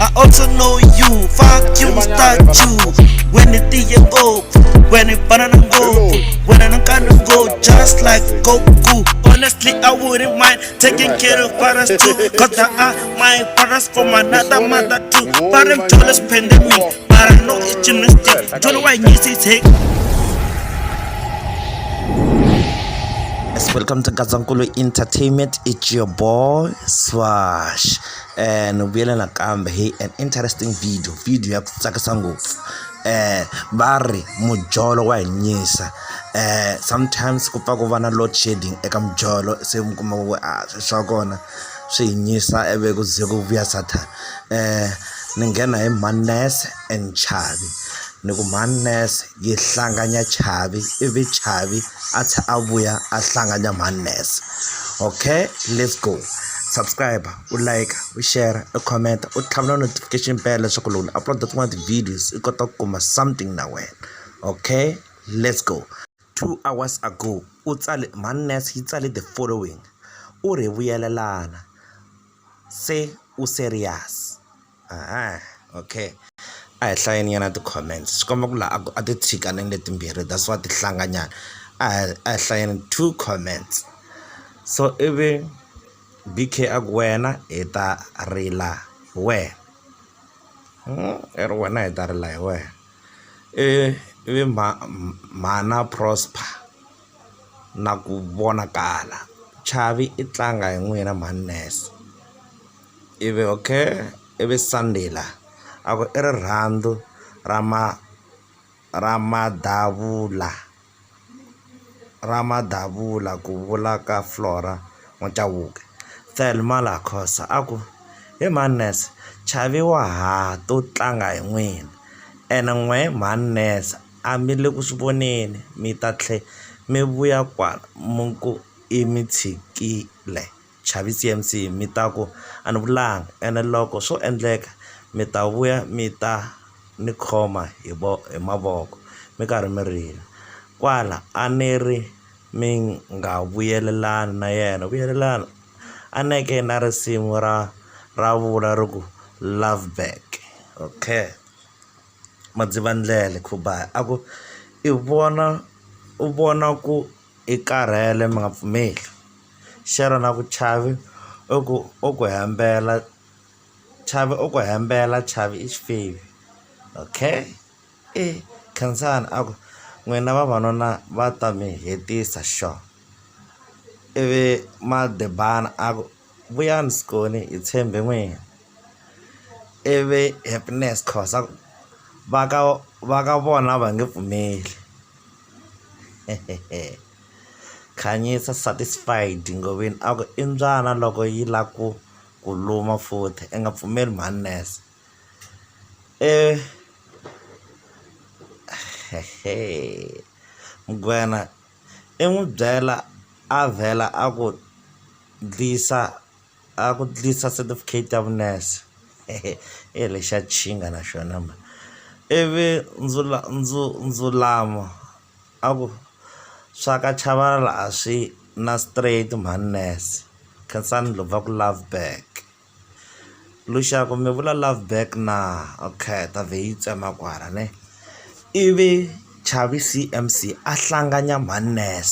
I also know you. Fuck you, start you. When it go, when it banana go, when I don't go, just like Goku. Honestly, I wouldn't mind taking care of brothers too, cause they are my brothers from another mother too. But I'm jealous pandemic, but I know it's gymnastic. Don't know why I need to take. Yes, welcome to Gazankulu Entertainment. It's your boy Swash, and we're gonna come here an interesting video ya tsakasango bari mujolo wa nyisa sometimes kupa ku vana load shedding eka mujolo se mukuma swa kona swi nyisa eve ku ze ku vuya satha ni nghena hi Mhani and Chavi ni ku Mhani yi hlanganya Chavi ivi Chavi athi avuya a hlanganya Mhani. Okay, let's go. Subscribe, like, share, comment, tlhava notification bell leswaku loko ni upload tin'wana videos i kota ku kuma something na wena. Okay, let's go. 2 hours ago Mhani yi tsale the following: u ri vuyelelana se u serious. Okay, a hi hlayeni yana ti-comments swi komba ku laha a ti tshikaneni letimbirhi, that's what ti hlanganyana. A hi hlayeni 2 comments. So ivi BK agwena eta rila we wena eta rila we ivi mana prosper na ku vonakala Chavi I tlanga hi n'wina Mhani ivi okay ivi Sunday la ako I rirhandzu ramadavula ku vula ka Flora N'wachawuke Thelma la khosa aku he Mhani Chavi wa ha to tlanga hi n'wina ene n'we Mhani a mi le ku swi voneni mi ta tlhe mi vuya kwala munku I mi tshikile Chavi CMC mi ta ku a ni vulanga ene loko swo endleka mi ta vuya mi ta ni khoma hi mavoko mi karhi mi rila kwala a ni ri mi nga vuyelelani na yena vuyelelana a neke na risimu ra vula ri ku love back. Okay, madzivandlele khubaya aku u vona ku I karhele mi nga pfumeli xero na ku Chavi u ku hembela Chavi I xifevi. Okay, Khansani aku n'wina vavanuna va ta mi hetisa sure ivi Madebana aku vuyani Skoni hi tshembe n'wina ivi Happiness khosa va ka vona va nge pfumeli Khanyisa satisfied ngoveni aku I mbyana loko yi la ku luma futhi I nga pfumeli Mhani Mgwena I n'wi byela a vhela a ku dlisa certificate ya vunese lexa chinga na xona ma ivi ndzulamo a ku swa ka Chavala a swi na straight Mhani Khansani lova ku love back luxaku mi vula love back na okay ta ve yi tsema kwala ne ivi Chavi CMC a hlanganya Mhani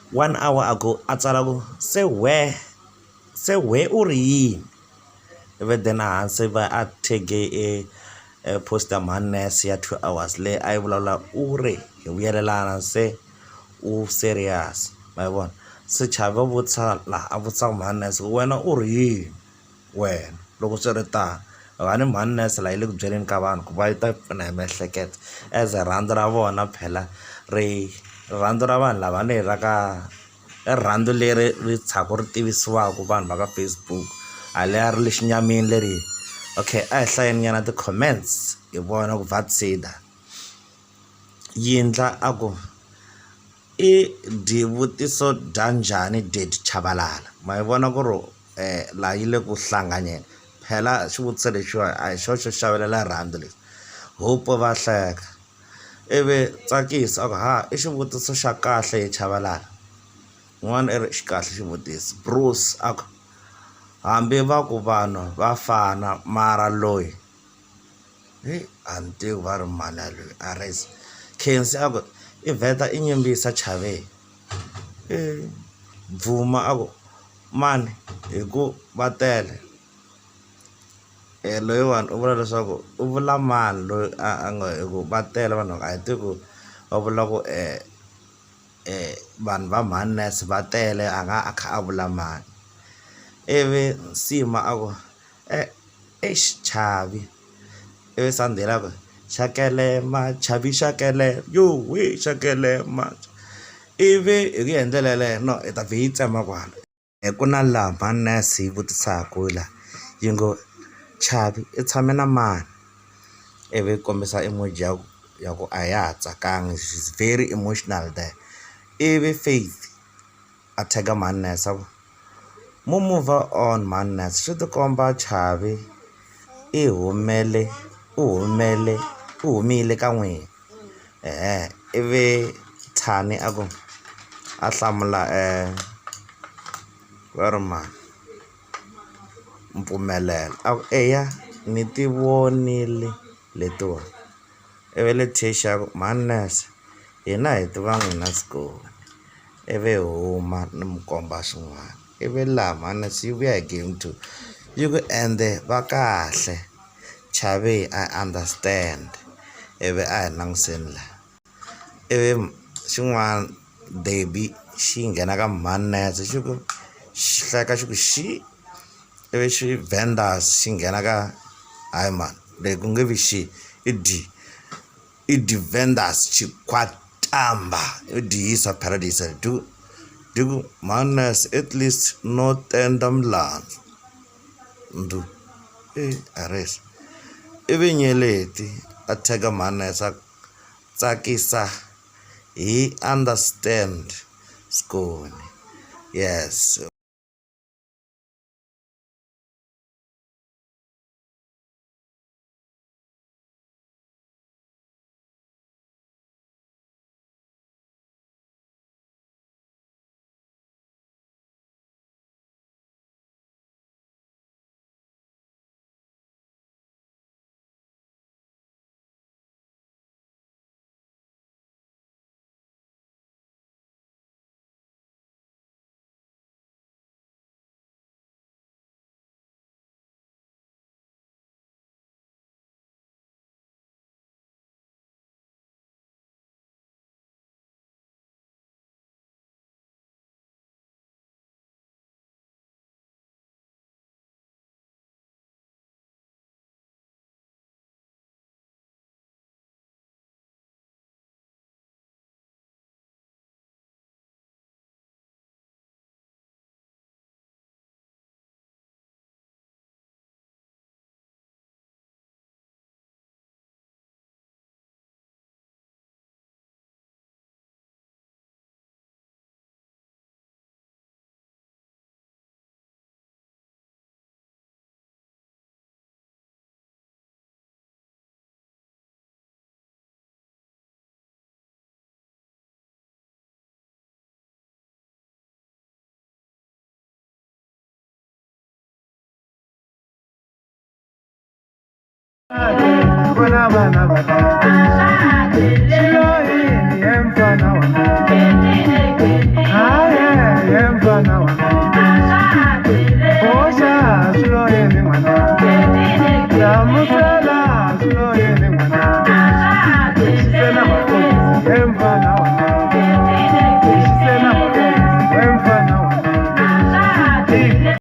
1 hour ago a tsala ku se we u ri yini ivi then hansi va a tege post ya Mhani ya 2 hours le a yi vulavula u ri hi vuyelelana se u serious ma vona se Chavi vutisa la a vutisa Mhani wena u ri yini wena loko swi ri tano vani Mhani la yi le ku byeleni ka vanhu ku va yi ta pfuna hi miehleketo as rhandzu ra vona phela rhandzu ra vanhu lava ni raka rhandzu leri ri tshaka ri tivisiwaka vanhu va ka Facebook haleya ri le xinyamini leri. Okay, a hi hlayeni nyana ti-comments hi vona ku vatsida yindla aku I divutiso dya njhani Daddy Chabalala ma hi vona ku ri la yi le ku hlanganyeni phela xivutiso lexiwa a hi xo xavelela rhandzu leswi hope va hleka ivi tsakisa aku I xivutiso xa kahle hi Chabalala n'wana I ri xikahle xivutiso Bruce aku hambi va ku vanhu va fana mara loyi a ni tivi va ri mani loyi a resi khensi a ku i vheta i nyimbisa Chavi Bvuma a ku mani hi ku va tele loyiwani u vula leswaku u vula mani loyi a nga hi ku va tele vanhu a hi tivi ku va vula ku vanhu va Mhani va tele a nga a kha a vula mani ivi Nsima a ku Chavi ivi Sandile a ku Shakelema Chavi Shakelema yo we Shakelema ivi hi ku endlela yeleyo no hi ta vhe yi tsema kwala ku na laha Mhani yi vutisaka la yi ngo Chavi i tshame na mani ivi kombisa emoji ya ku a ya ha tsakangi she's very emotional there ivi Faith a tag Mhani mo move on Mhani swi ti komba Chavi i humile ka n'wina ivi Thani a ku a hlamula va ri mani Mpfumelelo a ku eya ni ti vonile letiwa ivi Letitia ku Mhani hina hi tiva n'wina Skoni ivi huma ni mi komba swin'wana ivi laha Mhani yi vuya hi game 2 yi ku ende va kahle Chavi I understand ivi a hi langutiseni laha ivi xin'wana Debbie xi nghena ka Mhani xi ku xi hleka xi ku xi ivi xi Vendors xi nghena ka hayi mani leyi ku nge vi xi i Vendors xikwatamba i diyisa Paradise diku Mhani at least no tenda mlandzu ndu ares ivi Nyeleti a tega Mhani tsakisa he understand Skoni yes Empa